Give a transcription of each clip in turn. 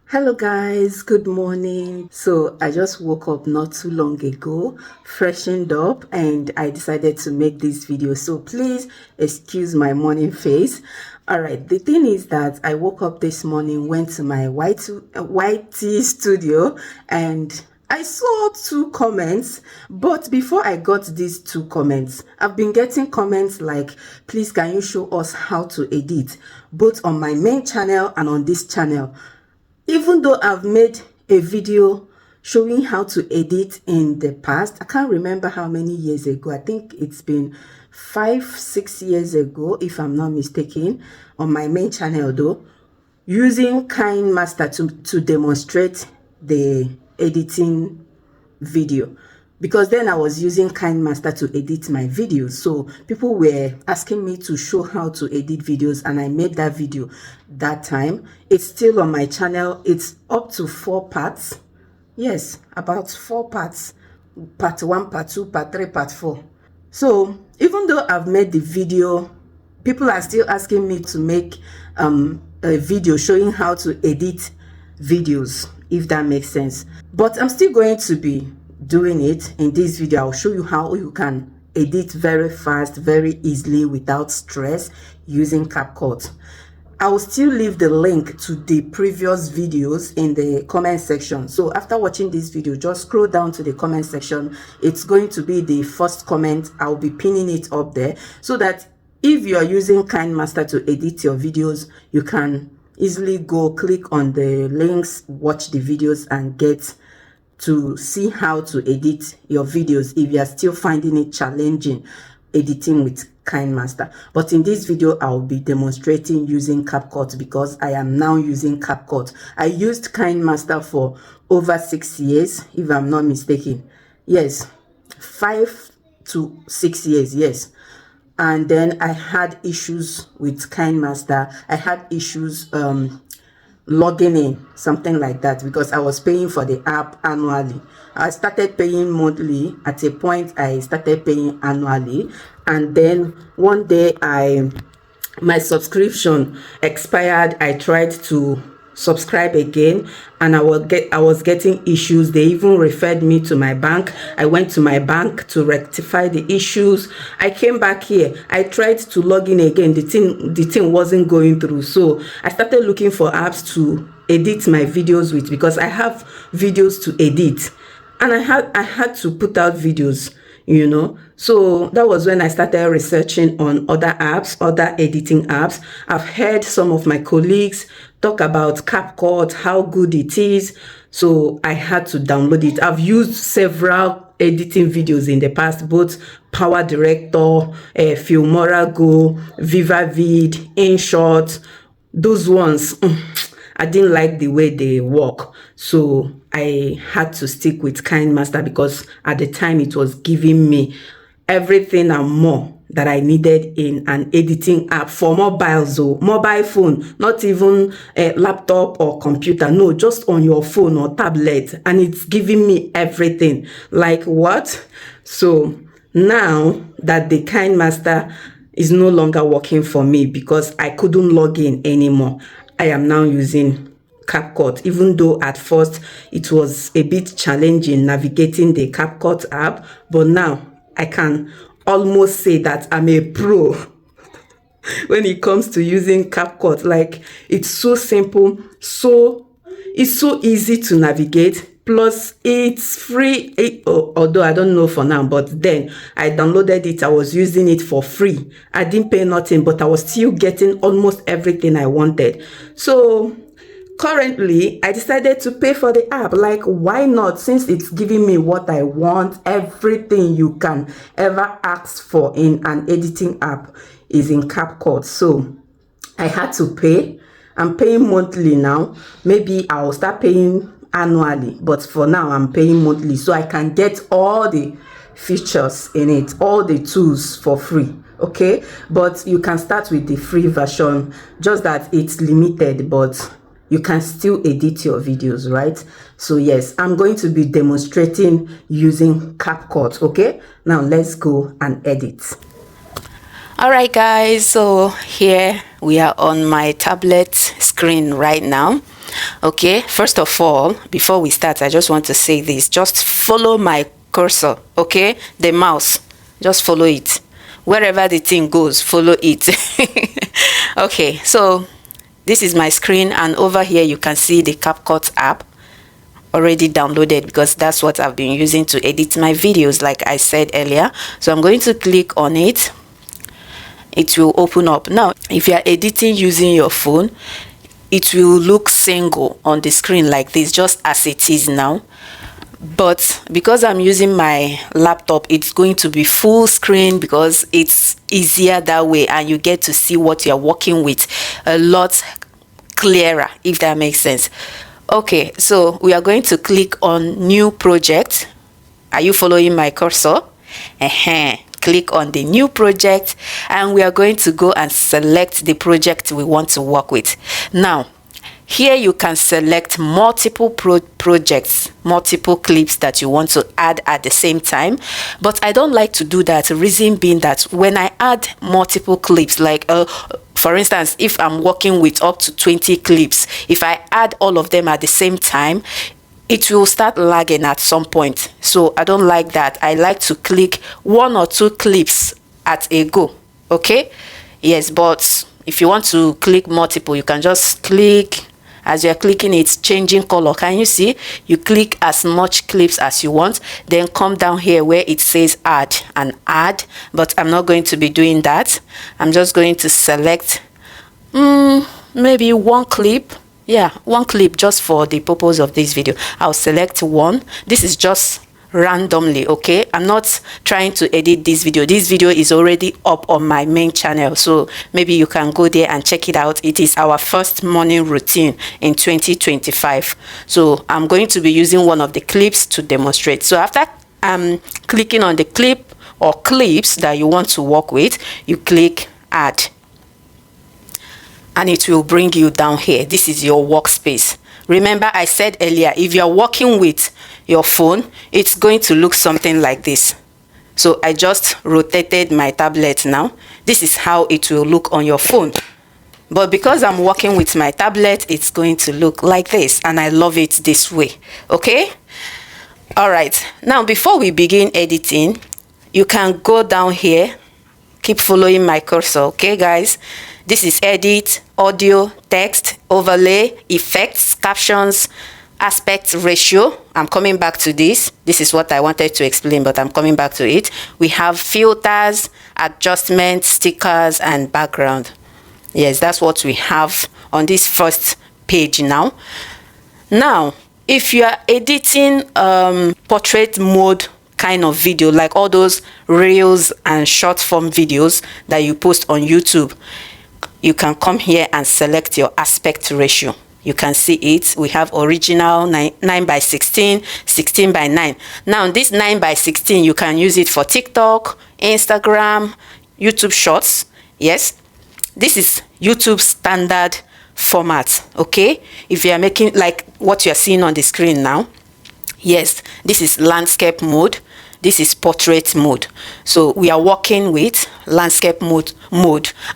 Hello guys, good morning. So I just woke up not too long ago, freshened up, and I decided to make this video. So please excuse my morning face. All right, the thing is that I woke up this morning, went to my YT studio, and I saw two comments. But before I got these two comments, I've been getting comments like, please can you show us how to edit, both on my main channel and on this channel. Even though I've made a video showing how to edit in the past, I can't remember how many years ago. I think it's been 5-6 years ago, if I'm not mistaken, on my main channel though, using KineMaster to demonstrate the editing video. Because then I was using KineMaster to edit my videos. So people were asking me to show how to edit videos, and I made that video that time. It's still on my channel. It's up to 4 parts. Yes, about 4 parts. Part 1, part 2, part 3, part 4. So even though I've made the video, people are still asking me to make a video showing how to edit videos, if that makes sense. But I'm still going to be doing it in this video. I'll show you how you can edit very fast, very easily, without stress, using CapCut. I will still leave the link to the previous videos in the comment section. So after watching this video, just scroll down to the comment section. It's going to be the first comment. I'll be pinning it up there so that if you are using KineMaster to edit your videos, you can easily go click on the links, watch the videos, and get to see how to edit your videos if you are still finding it challenging editing with KineMaster. But in this video, I'll be demonstrating using CapCut because I am now using CapCut. I used KineMaster for over 6 years, if I'm not mistaken. Yes, 5 to 6 years, yes. And then I had issues with KineMaster. I had issues logging in, something like that, because I was paying for the app annually. I started paying monthly. At a point I started paying annually, and then one day my subscription expired. I tried to subscribe again, and I was getting issues. They even referred me to my bank. I went to my bank to rectify the issues. I came back here. I tried to log in again. The thing wasn't going through. So I started looking for apps to edit my videos with, because I have videos to edit, and I had to put out videos, you know. So that was when I started researching on other apps, other editing apps. I've heard some of my colleagues talk about CapCut, how good it is. So I had to download it. I've used several editing videos in the past, both Power Director, Filmora Go, VivaVid, InShot. Those ones, I didn't like the way they work. So I had to stick with KineMaster because at the time it was giving me everything and more that I needed in an editing app for mobiles, though. Mobile phone, not even a laptop or computer. No, just on your phone or tablet. And it's giving me everything. Like what? So now that the KineMaster is no longer working for me because I couldn't log in anymore, I am now using CapCut, even though at first it was a bit challenging navigating the CapCut app, but now I can almost say that I'm a pro when it comes to using CapCut. Like, it's so simple, it's so easy to navigate, plus it's free, although I don't know for now, but then I downloaded it. I was using it for free. I didn't pay nothing, but I was still getting almost everything I wanted. So currently, I decided to pay for the app. Like, why not? Since it's giving me what I want, everything you can ever ask for in an editing app is in CapCut. So I had to pay. I'm paying monthly now. Maybe I'll start paying annually, but for now I'm paying monthly so I can get all the features in it, all the tools for free. Okay, but you can start with the free version, just that it's limited, but you can still edit your videos, right? So yes, I'm going to be demonstrating using CapCut. Okay, now let's go and edit. All right guys, so here we are on my tablet screen right now. Okay, first of all, before we start, I just want to say this. Just follow my cursor, okay? The mouse, just follow it. Wherever the thing goes, follow it. Okay, so this is my screen, and over here you can see the CapCut app already downloaded, because that's what I've been using to edit my videos, like I said earlier. So I'm going to click on it. It will open up. Now, if you are editing using your phone, it will look single on the screen like this, just as it is now. But because I'm using my laptop, it's going to be full screen, because it's easier that way, and you get to see what you're working with a lot clearer, if that makes sense. Okay, so we are going to click on new project. Are you following my cursor? Click on the new project, and we are going to go and select the project we want to work with. Now, here you can select multiple projects, multiple clips that you want to add at the same time. But I don't like to do that. Reason being that when I add multiple clips, like for instance, if I'm working with up to 20 clips, if I add all of them at the same time, it will start lagging at some point. So I don't like that. I like to click 1 or 2 clips at a go. Okay, yes, but if you want to click multiple, you can just click. As you're clicking, it's changing color. Can you see? You click as much clips as you want, then come down here where it says add and add. But I'm not going to be doing that. I'm just going to select maybe 1 clip. Yeah, 1 clip just for the purpose of this video. I'll select 1. This is just randomly, okay? I'm not trying to edit this video. This video is already up on my main channel, so maybe you can go there and check it out. It is our first morning routine in 2025. So I'm going to be using one of the clips to demonstrate. So after clicking on the clip or clips that you want to work with, you click add, and it will bring you down here. This is your workspace. Remember, I said earlier, if you're working with your phone, it's going to look something like this. So I just rotated my tablet now. This is how it will look on your phone. But because I'm working with my tablet, it's going to look like this, and I love it this way. Okay? All right. Now, before we begin editing, you can go down here. Keep following my cursor, okay, guys? This is edit, audio, text, overlay, effects, captions, aspect ratio. I'm coming back to this. This is what I wanted to explain, but I'm coming back to it. We have filters, adjustments, stickers, and background. Yes, that's what we have on this first page now. Now, if you are editing portrait mode kind of video, like all those reels and short form videos that you post on YouTube, you can come here and select your aspect ratio. You can see it. We have original 9:16, 16:9. Now this 9:16, you can use it for TikTok, Instagram, YouTube Shorts. Yes, this is YouTube standard format. Okay, if you are making like what you are seeing on the screen now, yes, this is landscape mode. This is portrait mode. So we are working with landscape mode,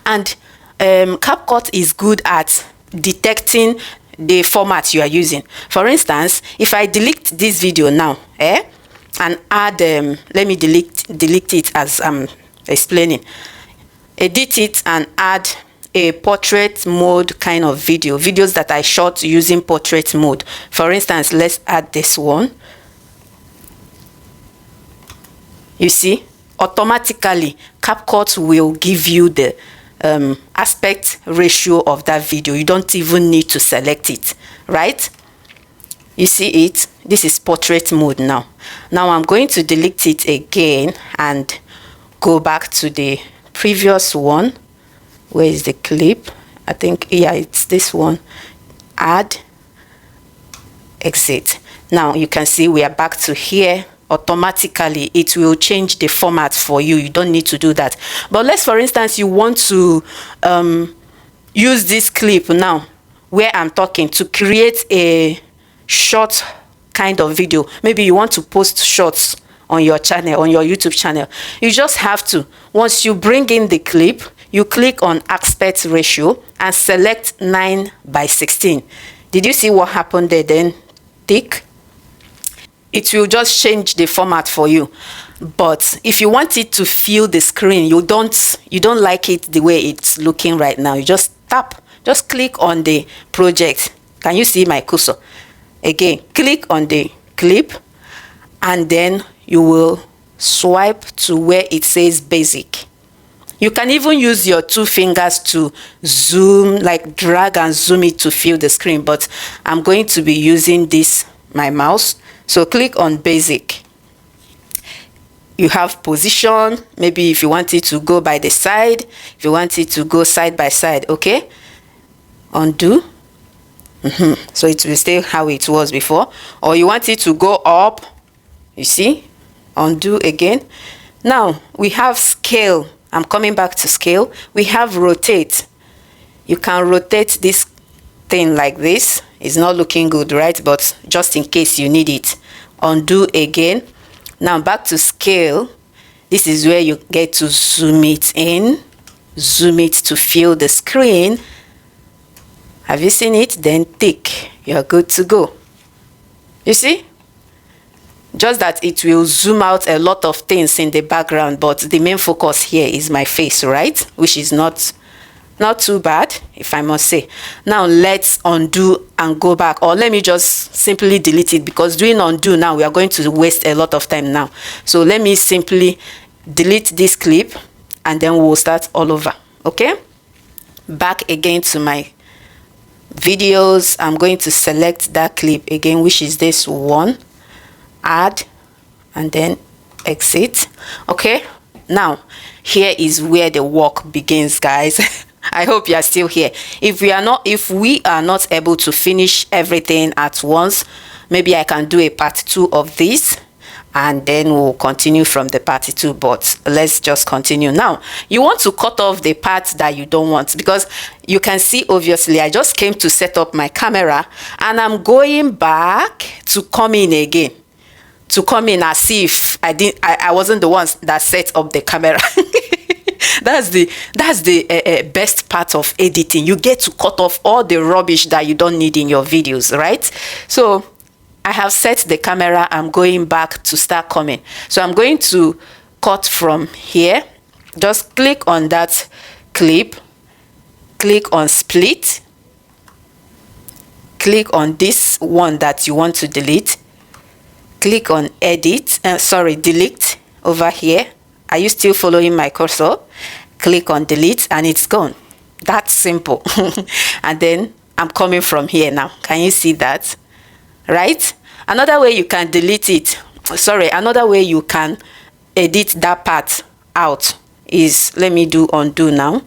and CapCut is good at detecting the format you are using. For instance, if I delete this video now, and add, let me delete it as I'm explaining. Edit it and add a portrait mode kind of videos that I shot using portrait mode. For instance, let's add this one. You see, automatically CapCut will give you the aspect ratio of that video. You don't even need to select it, right? You see it? This is portrait mode now. Now I'm going to delete it again and go back to the previous one. Where is the clip? I think, yeah, it's this one. Add, exit. Now you can see we are back to here. Automatically it will change the format for you. You don't need to do that. But let's, for instance, you want to use this clip now where I'm talking to create a short kind of video. Maybe you want to post shorts on your channel, on your YouTube channel. You just have to, once you bring in the clip, you click on aspect ratio and select 9:16. Did you see what happened there then? Tick. It will just change the format for you. But if you want it to fill the screen, you don't like it the way it's looking right now, you just click on the project. Can you see my cursor? Again, click on the clip, and then you will swipe to where it says basic. You can even use your 2 fingers to zoom, like drag and zoom it to fill the screen, but I'm going to be using my mouse. So click on basic. You have position, maybe if you want it to go by the side, if you want it to go side by side, okay? Undo. So it will stay how it was before. Or you want it to go up, you see? Undo again. Now we have scale. I'm coming back to scale. We have rotate. You can rotate this thing like this. It's not looking good, right? But just in case you need it, undo again. Now back to scale. This is where you get to zoom it in, zoom it to fill the screen. Have you seen it? Then tick. You're good to go. You see? Just that it will zoom out a lot of things in the background, but the main focus here is my face, right? Which is not too bad, if I must say. Now let's undo and go back, or let me just simply delete it, because doing undo now, we are going to waste a lot of time now. So let me simply delete this clip, and then we'll start all over. Okay, back again to my videos. I'm going to select that clip again, which is this one, add, and then exit. Okay, now here is where the work begins, guys. I hope you are still here. If we are not able to finish everything at once, maybe I can do a part 2 of this, and then we'll continue from the part 2. But let's just continue. Now you want to cut off the parts that you don't want, because you can see obviously I just came to set up my camera, and I'm going back to come in again, to come in as if I wasn't the one that set up the camera. That's the best part of editing. You get to cut off all the rubbish that you don't need in your videos, right? So I have set the camera. I'm going back to start coming. So I'm going to cut from here. Just click on that clip, click on split, click on this one that you want to delete, click on edit, delete over here. Are you still following my cursor? Click on delete, and it's gone. That's simple. And then I'm coming from here now. Can you see that? Right? Another way you can delete it, another way you can edit that part out is, let me do undo now.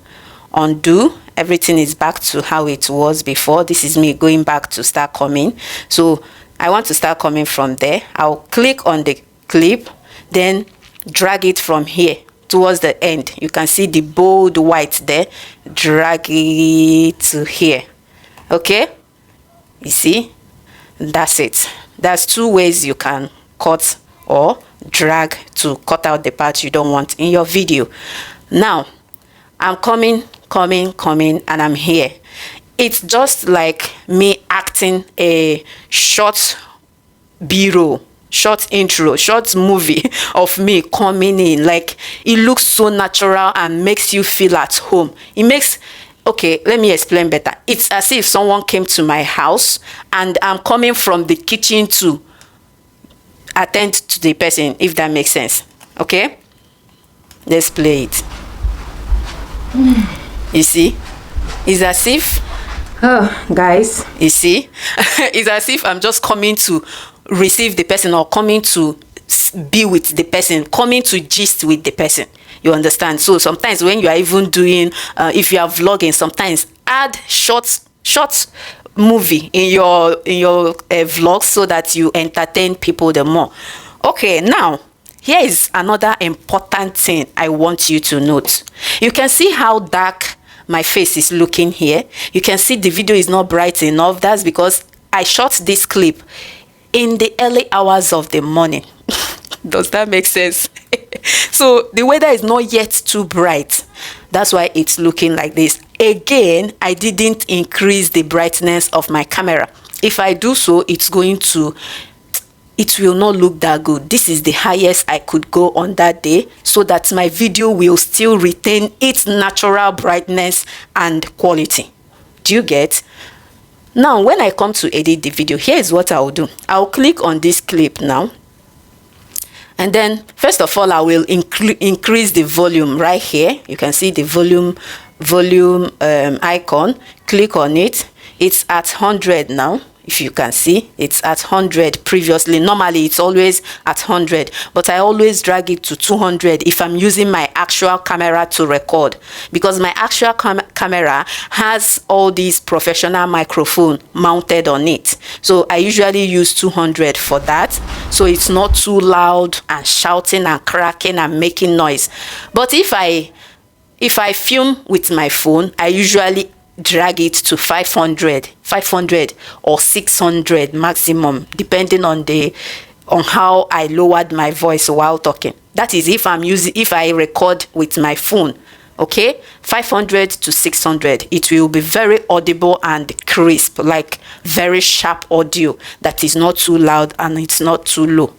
Undo. Everything is back to how it was before. This is me going back to start coming. So I want to start coming from there. I'll click on the clip, then drag it from here towards the end. You can see the bold white there. Drag it to here. Okay, you see, that's it. That's 2 ways you can cut or drag to cut out the part you don't want in your video. Now I'm coming, and I'm here. It's just like me acting a short B-roll, short intro, short movie of me coming in. Like, it looks so natural and makes you feel at home. It makes, okay, let me explain better. It's as if someone came to my house and I'm coming from the kitchen to attend to the person, if that makes sense. Okay, let's play it. You see, it's as if, oh guys, you see, it's as if I'm just coming to receive the person, or coming to be with the person, coming to gist with the person. You understand? So sometimes when you are even doing, if you are vlogging, sometimes add short movie in your vlog, so that you entertain people the more. Okay, now here is another important thing I want you to note. You can see how dark my face is looking here. You can see the video is not bright enough. That's because I shot this clip in the early hours of the morning. Does that make sense? So the weather is not yet too bright. That's why it's looking like this. Again, I didn't increase the brightness of my camera. If I do so, it will not look that good. This is the highest I could go on that day, so that my video will still retain its natural brightness and quality. Do you get? Now, when I come to edit the video, here is what I'll do. I'll click on this clip now. And then, first of all, I will increase the volume right here. You can see the volume icon. Click on it. It's at 100 now. If you can see, it's at 100 previously. Normally, it's always at 100, but I always drag it to 200 if I'm using my actual camera to record, because my actual camera has all these professional microphone mounted on it. So I usually use 200 for that, so it's not too loud and shouting and cracking and making noise. But if I film with my phone, I usually drag it to 500 or 600 maximum, depending on how I lowered my voice while talking. That is if I record with my phone. Okay, 500 to 600, it will be very audible and crisp, like very sharp audio that is not too loud and it's not too low.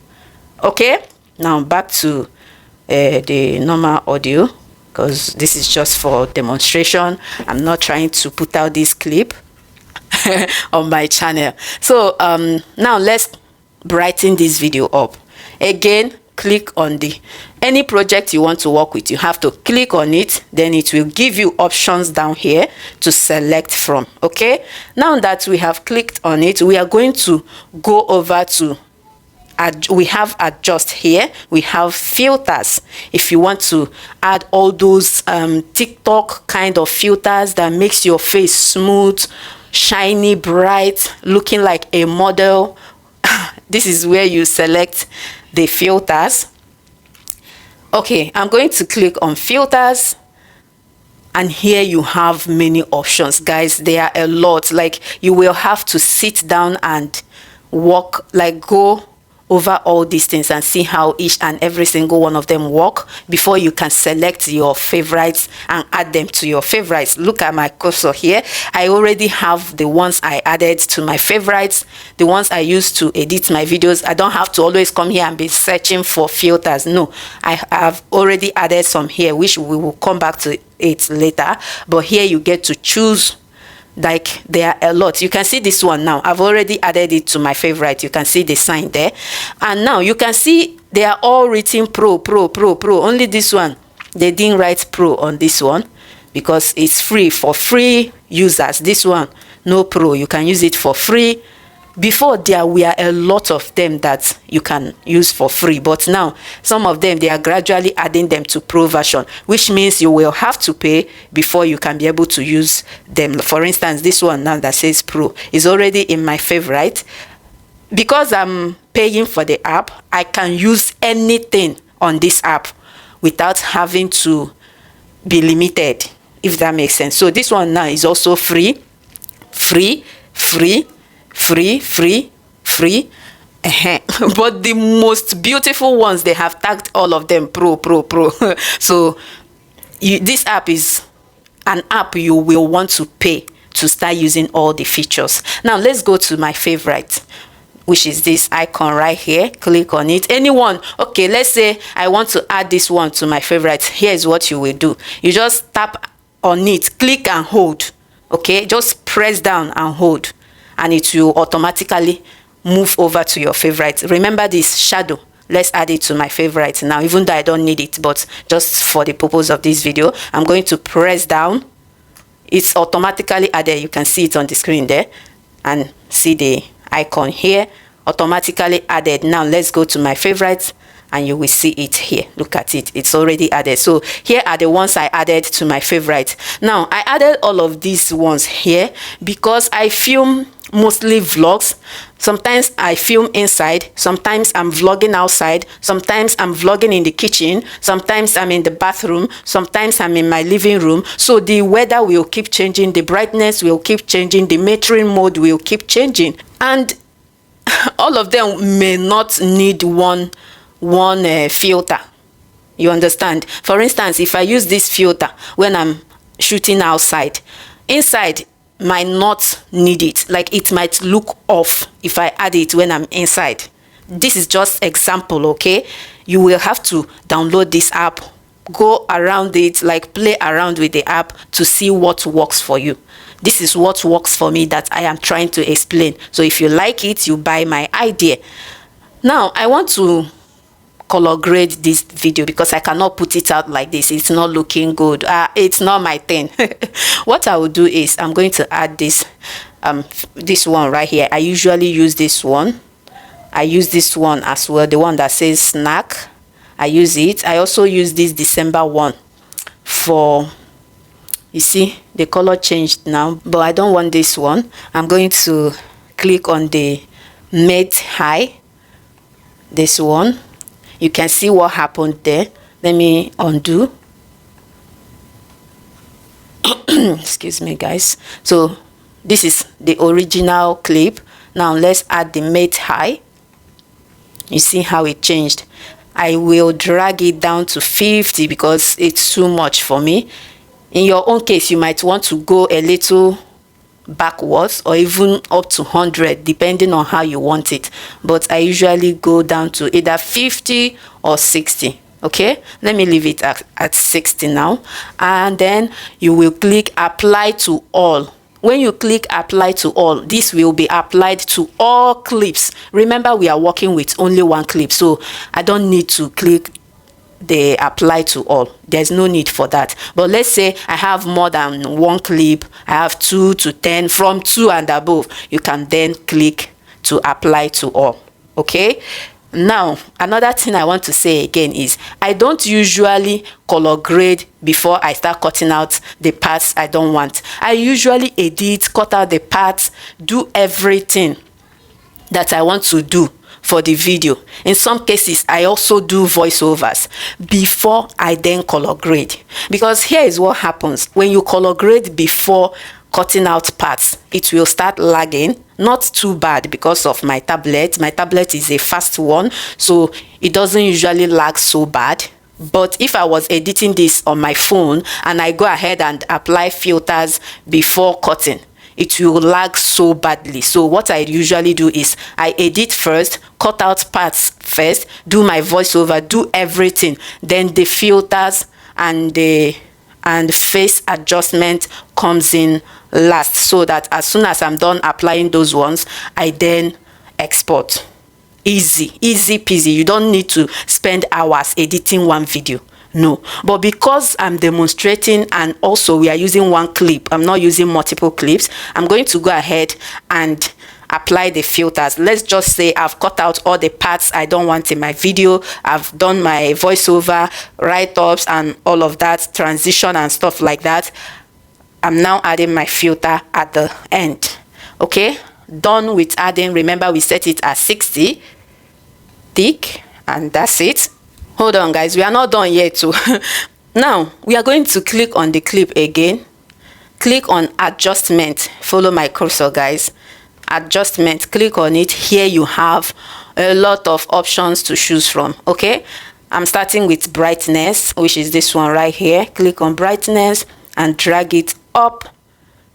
Okay, now back to the normal audio, because this is just for demonstration. I'm not trying to put out this clip on my channel. So now let's brighten this video up. Again, click on any project you want to work with. You have to click on it, then it will give you options down here to select from. Okay, now that we have clicked on it, we are going to go over to we have adjust here. We have filters. If you want to add all those TikTok kind of filters that makes your face smooth, shiny, bright, looking like a model, this is where you select the filters. Okay, I'm going to click on filters, and here you have many options, guys. There are a lot. Like, you will have to sit down and go over all these things and see how each and every single one of them work before you can select your favorites and add them to your favorites. Look at my cursor here. I already have the ones I added to my favorites, the ones I use to edit my videos. I don't have to always come here and be searching for filters. No, I have already added some here, which we will come back to it later. But here you get to choose. Like, there are a lot. You can see this one now. I've already added it to my favorite. You can see the sign there. And now you can see they are all written pro. Only this one, they didn't write pro on this one because it's free for free users. This one, no pro. You can use it for free. Before, there were a lot of them that you can use for free, but now some of them, they are gradually adding them to pro version, which means you will have to pay before you can be able to use them. For instance, this one now that says pro is already in my favorite. Because I'm paying for the app, I can use anything on this app without having to be limited, if that makes sense. So this one now is also free. But the most beautiful ones, they have tagged all of them pro. So this app is an app you will want to pay to start using all the features. Now let's go to my favorite, which is this icon right here. Click on it. Anyone. Okay, let's say I want to add this one to my favorite. Here's what you will do. You just tap on it, click and hold. Okay, just press down and hold, and it will automatically move over to your favorite. Remember this shadow. Let's add it to my favorite now, even though I don't need it, but just for the purpose of this video, I'm going to press down. It's automatically added. You can see it on the screen there, and see the icon here, automatically added. Now let's go to my favorites, and you will see it here. Look at it, it's already added. So here are the ones I added to my favorite. Now I added all of these ones here because I film mostly vlogs. Sometimes I film inside, sometimes I'm vlogging outside, sometimes I'm vlogging in the kitchen, sometimes I'm in the bathroom, sometimes I'm in my living room. So the weather will keep changing, the brightness will keep changing, the metering mode will keep changing, and all of them may not need one filter. You understand? For instance, if I use this filter when I'm shooting outside. Inside might not need it, like it might look off if I add it when I'm inside. This is just example, okay? You will have to download this app, go around it, like play around with the app to see what works for you. This is what works for me that I am trying to explain. So if you like it, you buy my idea. Now I want to color grade this video because I cannot put it out like this. It's not looking good. It's not my thing. What I will do is I'm going to add this one right here. I usually use this one. I use this one as well, the one that says snack. I use it. I also use this December one for, you see the color changed now, but I don't want this one. I'm going to click on the made high, this one. You can see what happened there. Let me undo. Excuse me, guys. So this is the original clip. Now let's add the mate high. You see how it changed. I will drag it down to 50 because it's too much for me. In your own case, you might want to go a little backwards or even up to 100 depending on how you want it, but I usually go down to either 50 or 60. Okay, let me leave it at 60 now, and then you will click apply to all. When you click apply to all, this will be applied to all clips. Remember, we are working with only one clip, so I don't need to click they apply to all. There's no need for that. But let's say I have more than one clip, I have 2 to 10, from 2 and above, you can then click to apply to all. Okay, now another thing I want to say again is I don't usually color grade before I start cutting out the parts I don't want. I usually edit, cut out the parts, do everything that I want to do for the video. In some cases, I also do voiceovers before I then color grade, because here is what happens when you color grade before cutting out parts. It will start lagging. Not too bad because of my tablet. My tablet is a fast one, so it doesn't usually lag so bad. But if I was editing this on my phone and I go ahead and apply filters before cutting, it will lag so badly. So what I usually do is I edit first, cut out parts first, do my voiceover, do everything, then the filters and the face adjustment comes in last, so that as soon as I'm done applying those ones, I then export. Easy peasy. You don't need to spend hours editing one video. No, but because I'm demonstrating and also we are using one clip, I'm not using multiple clips, I'm going to go ahead and apply the filters. Let's just say I've cut out all the parts I don't want in my video. I've done my voiceover, write-ups and all of that, transition and stuff like that. I'm now adding my filter at the end. Okay, done with adding. Remember, we set it at 60 thick, and that's it. Hold on, guys, we are not done yet too. Now we are going to click on the clip again, click on adjustment, follow my cursor, guys. Adjustment, click on it. Here you have a lot of options to choose from. Okay, I'm starting with brightness, which is this one right here. Click on brightness and drag it up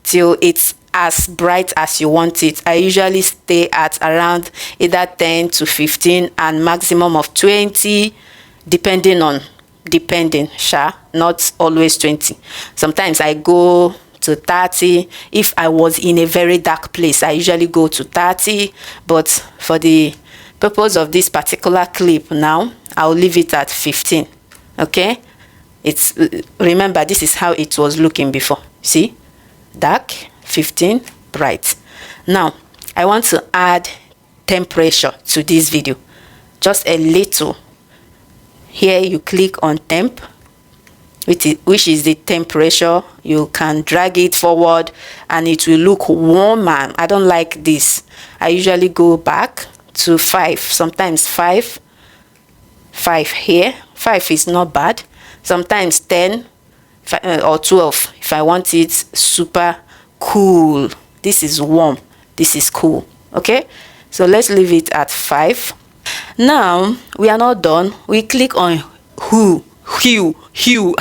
till it's as bright as you want it. I usually stay at around either 10 to 15 and maximum of 20, depending, not always 20. Sometimes I go to 30. If I was in a very dark place, I usually go to 30, but for the purpose of this particular clip now, I'll leave it at 15. Okay, it's, remember, this is how it was looking before. See, dark, 15, bright. Now I want to add temperature to this video, just a little. Here you click on temp, which is the temperature. You can drag it forward and it will look warmer. I don't like this. I usually go back to 5, sometimes 5 here. 5 is not bad. Sometimes 10 or 12 if I want it super cool. This is warm, this is cool. Okay, so let's leave it at 5. Now we are not done. We click on hue.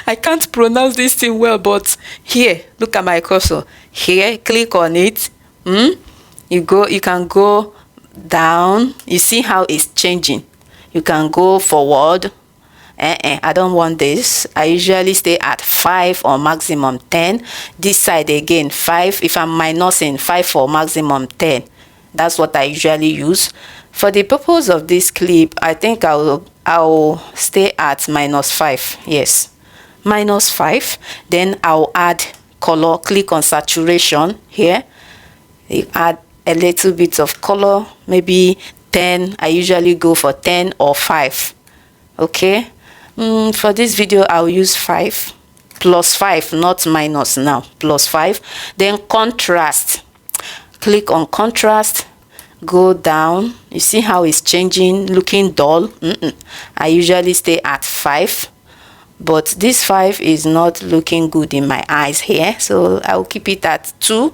I I can't pronounce this thing well, but here, look at my cursor. Here, click on it. You can go down. You see how it's changing. You can go forward. I don't want this. I usually stay at 5 or maximum 10. This side again 5. If I'm minusing, 5 for maximum 10. That's what I usually use. For the purpose of this clip, I think I'll stay at -5. Yes, -5. Then I'll add color. Click on saturation here. You add a little bit of color, maybe 10. I usually go for 10 or 5. Okay. For this video, I'll use 5. +5, not minus now. +5. Then contrast. Click on contrast. Go down. You see how it's changing, looking dull. I usually stay at 5. But this 5 is not looking good in my eyes here. So I'll keep it at 2.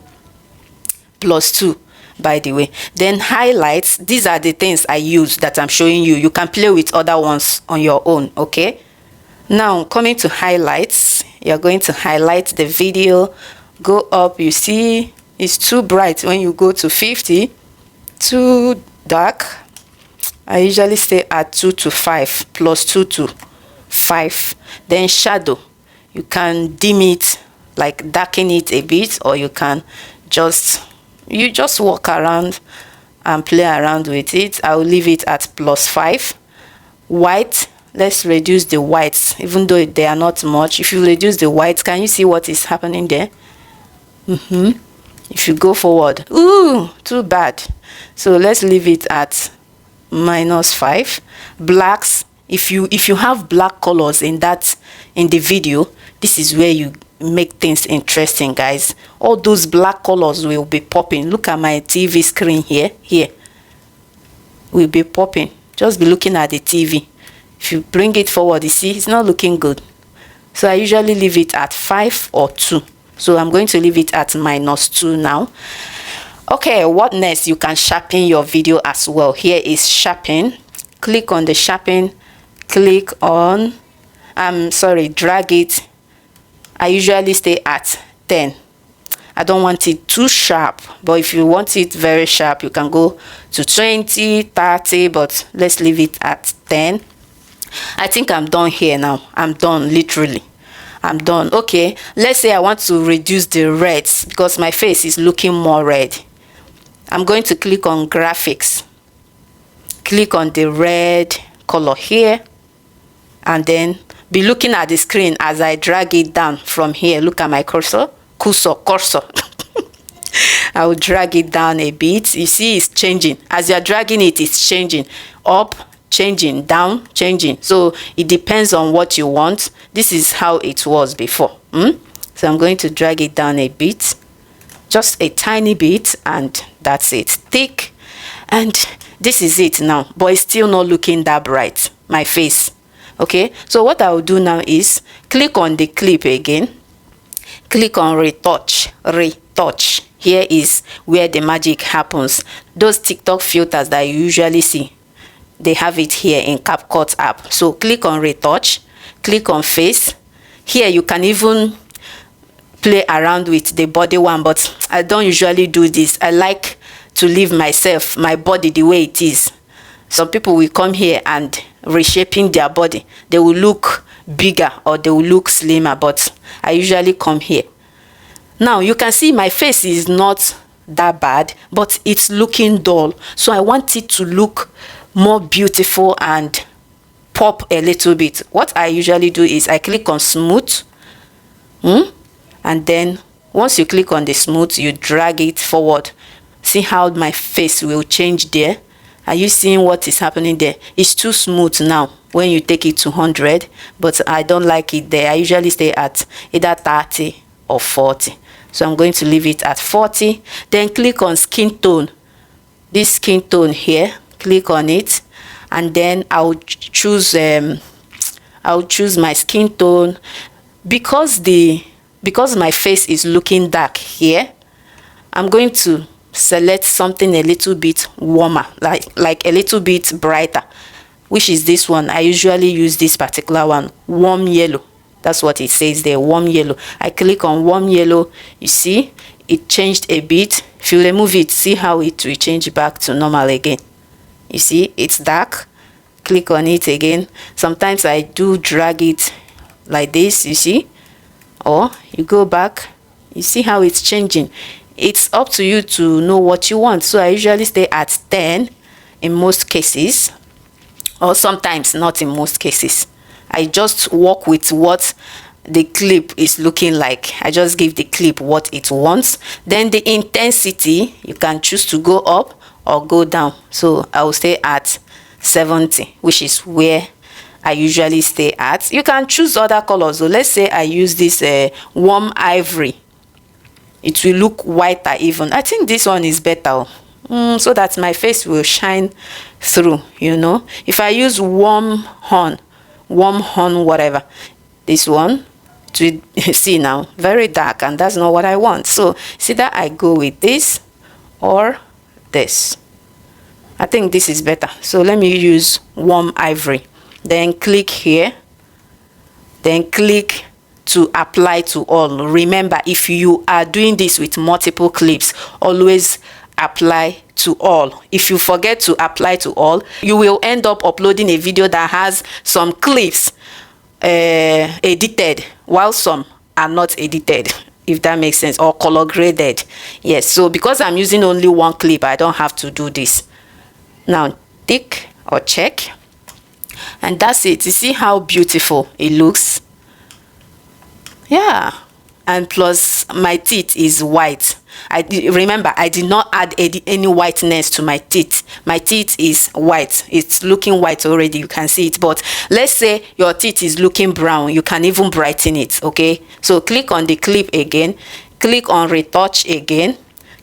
+2. By the way, then highlights. These are the things I use that I'm showing you. You can play with other ones on your own. Okay, now coming to highlights, you're going to highlight the video. Go up. You see it's too bright when you go to 50, too dark. I usually stay at 2 to 5, +2 to 5. Then shadow, you can dim it, like darken it a bit, or you can just walk around and play around with it. I'll leave it at +5. White, let's reduce the whites, even though they are not much. If you reduce the whites, can you see what is happening there? If you go forward, ooh, too bad. So let's leave it at -5. Blacks, if you have black colors in the video, this is where you make things interesting, guys. All those black colors will be popping. Look at my TV screen here will be popping. Just be looking at the TV. If you bring it forward, you see it's not looking good. So I usually leave it at 5 or 2. So I'm going to leave it at -2 now. Okay, what next? You can sharpen your video as well. Here is sharpen. Click on the sharpen. Click on drag it. I usually stay at 10. I don't want it too sharp, but if you want it very sharp, you can go to 20, 30, but let's leave it at 10. I think I'm done here now. I'm done, literally. I'm done. Okay, let's say I want to reduce the reds because my face is looking more red. I'm going to click on graphics. Click on the red color here, and then be looking at the screen as I drag it down from here. Look at my cursor. I will drag it down a bit. You see it's changing. As you're dragging it, it's changing. Up, changing. Down, changing. So it depends on what you want. This is how it was before. So I'm going to drag it down a bit. Just a tiny bit, and that's it. Thick. And this is it now. But it's still not looking that bright. My face. Okay, so what I will do now is click on the clip again. Click on retouch. Here is where the magic happens. Those TikTok filters that you usually see, they have it here in CapCut app. So click on retouch. Click on face. Here you can even play around with the body one, but I don't usually do this. I like to leave my body the way it is. Some people will come here and reshaping their body. They will look bigger or they will look slimmer, but I usually come here. Now you can see my face is not that bad, but it's looking dull. So I want it to look more beautiful and pop a little bit. What I usually do is I click on smooth. And then once you click on the smooth, you drag it forward. See how my face will change there. Are you seeing what is happening there? It's too smooth now when you take it to 100, but I don't like it there. I usually stay at either 30 or 40. So I'm going to leave it at 40. Then click on skin tone. This skin tone here, click on it, and then I'll choose my skin tone. Because my face is looking dark here, I'm going to select something a little bit warmer, like a little bit brighter, which is this one. I usually use this particular one, warm yellow. That's what it says there, warm yellow. I click on warm yellow. You see it changed a bit. If you remove it, see how it will change back to normal again. You see it's dark. Click on it again. Sometimes I do drag it like this, you see, or you go back. You see how it's changing. It's up to you to know what you want. So I usually stay at 10 in most cases, or sometimes not in most cases. I just work with what the clip is looking like. I just give the clip what it wants. Then the intensity, you can choose to go up or go down. So I will stay at 70, which is where I usually stay at. You can choose other colors. So let's say I use this warm ivory. It will look whiter even. I think this one is better, so that my face will shine through, you know. If I use warm horn, whatever, this one, to see now, very dark, and that's not what I want. So see that I go with this or this. I think this is better. So let me use warm ivory. Then click here. Then click to apply to all. Remember, if you are doing this with multiple clips, always apply to all. If you forget to apply to all, you will end up uploading a video that has some clips edited while some are not edited, if that makes sense, or color graded. Yes, so because I'm using only one clip, I don't have to do this. Now tick or check, and that's it. You see how beautiful it looks? Yeah. And plus my teeth is white. Remember, I did not add any whiteness to my teeth. My teeth is white. It's looking white already, you can see it. But let's say your teeth is looking brown, you can even brighten it. Okay, so click on the clip again, click on retouch again,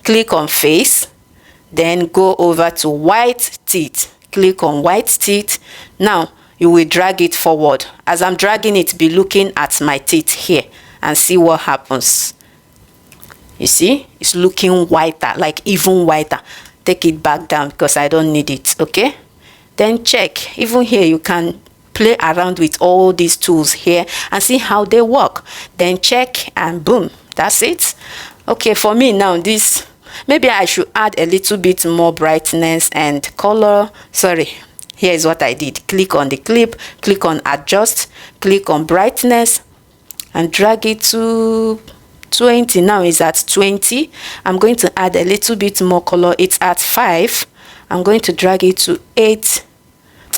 click on face, then go over to white teeth, click on white teeth. Now you will drag it forward. As I'm dragging it, be looking at my teeth here and see what happens. You see, it's looking whiter, like even whiter. Take it back down because I don't need it. Okay, then check. Even here you can play around with all these tools here and see how they work. Then check, and boom, that's it. Okay, for me now, this, maybe I should add a little bit more brightness and color. Sorry, here is what I did. Click on the clip, click on adjust, click on brightness, and drag it to 20. Now it's at 20. I'm going to add a little bit more color. It's at 5. I'm going to drag it to 8.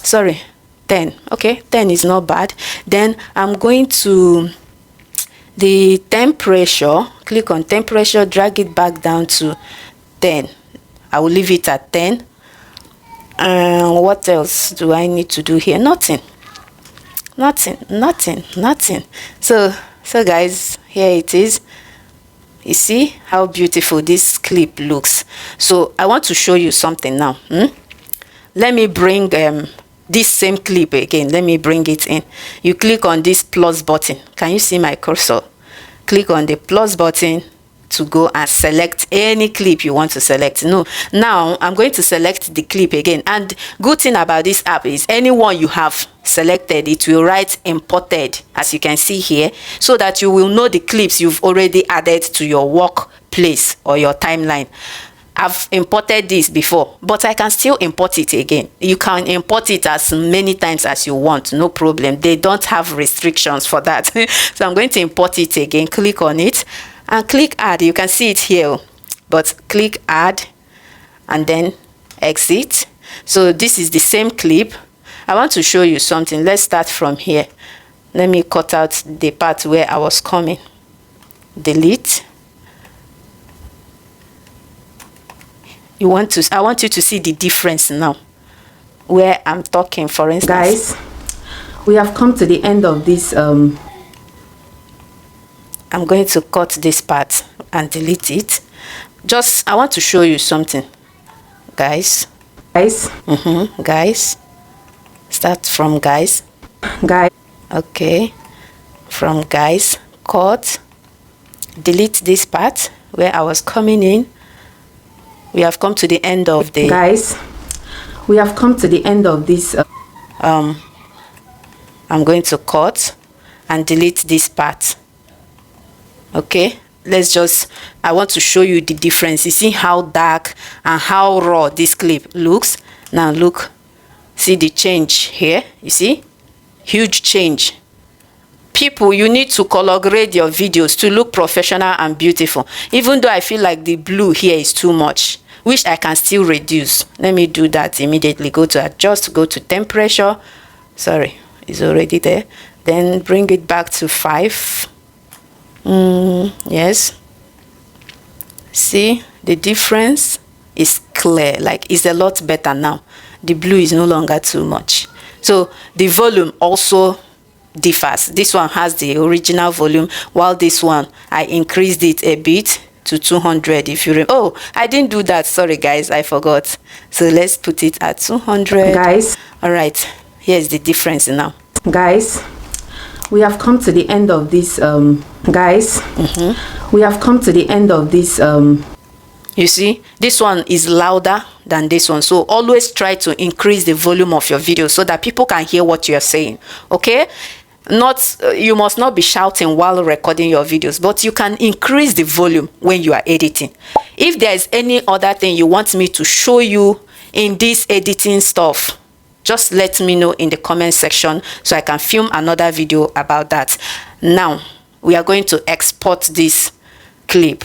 Sorry, 10. Okay, 10 is not bad. Then I'm going to the temperature. Click on temperature, drag it back down to 10. I will leave it at 10. What else do I need to do here? Nothing. So guys, here it is. You see how beautiful this clip looks. So I want to show you something now. Let me bring this same clip again. Let me bring it in. You click on this plus button. Can you see my cursor? Click on the plus button to go and select any clip you want to select. No, now I'm going to select the clip again. And good thing about this app is anyone you have selected, it will write imported, as you can see here, so that you will know the clips you've already added to your workplace or your timeline. I've imported this before, but I can still import it again. You can import it as many times as you want, no problem. They don't have restrictions for that. So I'm going to import it again. Click on it and click add. You can see it here, but click add and then exit. So this is the same clip. I want to show you something. Let's start from here. Let me cut out the part where I was coming. Delete. I want you to see the difference now where I'm talking. For instance, guys, we have come to the end of this. I'm going to cut this part and delete it. I want to show you something, guys. Guys, start from guys. Okay, from guys, cut, delete this part where I was coming in. We have come to the end of the we have come to the end of this. I'm going to cut and delete this part. Okay, I want to show you the difference. You see how dark and how raw this clip looks. Now look, see the change here. You see, huge change. People, you need to color grade your videos to look professional and beautiful. Even though I feel like the blue here is too much, which I can still reduce. Let me do that immediately. Go to adjust, go to temperature. Sorry, it's already there. Then bring it back to 5. Yes. See, the difference is clear. Like, it's a lot better now. The blue is no longer too much. So the volume also differs. This one has the original volume, while this one I increased it a bit to 200. If you oh, I didn't do that, sorry guys, I forgot. So let's put it at 200, guys. All right, here's the difference now. Guys, we have come to the end of this we have come to the end of this you see, this one is louder than this one, so always try to increase the volume of your video so that people can hear what you're saying. Okay, you must not be shouting while recording your videos, but you can increase the volume when you are editing. If there's any other thing you want me to show you in this editing stuff, just let me know in the comment section so I can film another video about that. Now we are going to export this clip.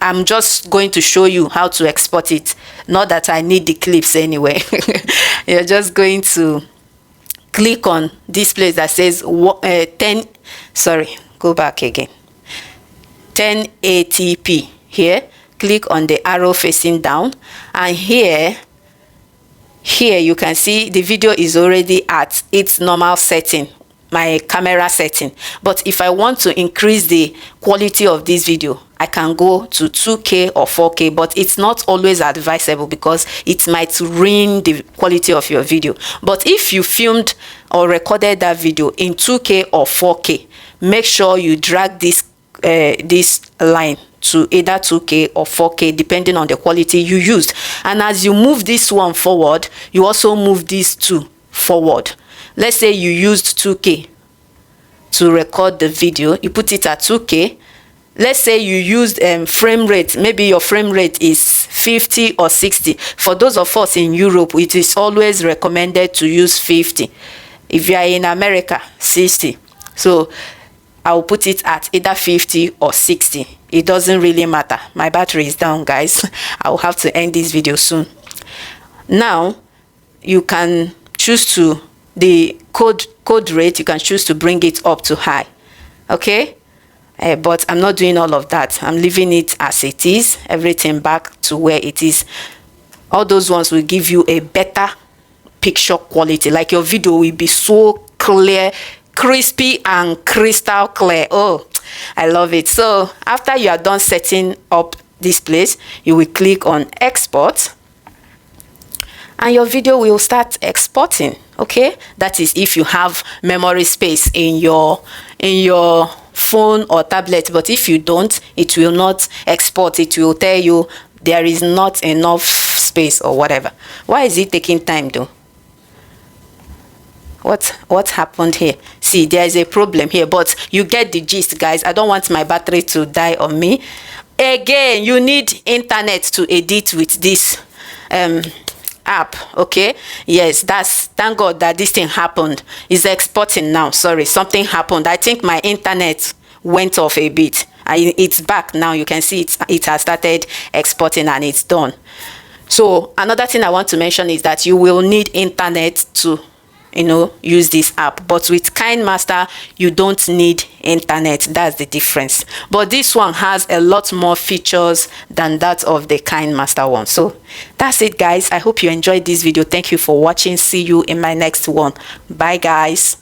I'm just going to show you how to export it, not that I need the clips anyway. You're just going to click on this place that says 10, sorry, go back again, 1080p. Here, click on the arrow facing down, and here you can see the video is already at its normal setting, my camera setting. But if I want to increase the quality of this video, I can go to 2K or 4K, but it's not always advisable because it might ruin the quality of your video. But if you filmed or recorded that video in 2K or 4K, make sure you drag this line to either 2K or 4K depending on the quality you used. And as you move this one forward, you also move these two forward. Let's say you used 2K to record the video, you put it at 2K. Let's say you used frame rate, maybe your frame rate is 50 or 60. For those of us in Europe, it is always recommended to use 50. If you are in America, 60. So I'll put it at either 50 or 60. It doesn't really matter. My battery is down, guys. I'll have to end this video soon. Now you can choose to the code rate, you can choose to bring it up to high. Okay, but I'm not doing all of that. I'm leaving it as it is, everything back to where it is. All those ones will give you a better picture quality. Like your video will be so clear, crispy and crystal clear. Oh, I love it. So after you are done setting up this place, you will click on export and your video will start exporting. Okay, that is if you have memory space in your phone or tablet. But if you don't, it will not export. It will tell you there is not enough space or whatever. Why is it taking time though? What happened here? See, there is a problem here, but you get the gist, guys. I don't want my battery to die on me. Again, you need internet to edit with this app. Okay, yes, thank God that this thing happened. It's exporting now. Sorry, something happened. I think my internet went off a bit. It's back now. You can see it has started exporting and it's done. So another thing I want to mention is that you will need internet to use this app, but with KineMaster you don't need internet. That's the difference. But this one has a lot more features than that of the KineMaster one. So that's it, guys. I hope you enjoyed this video. Thank you for watching. See you in my next one. Bye, guys.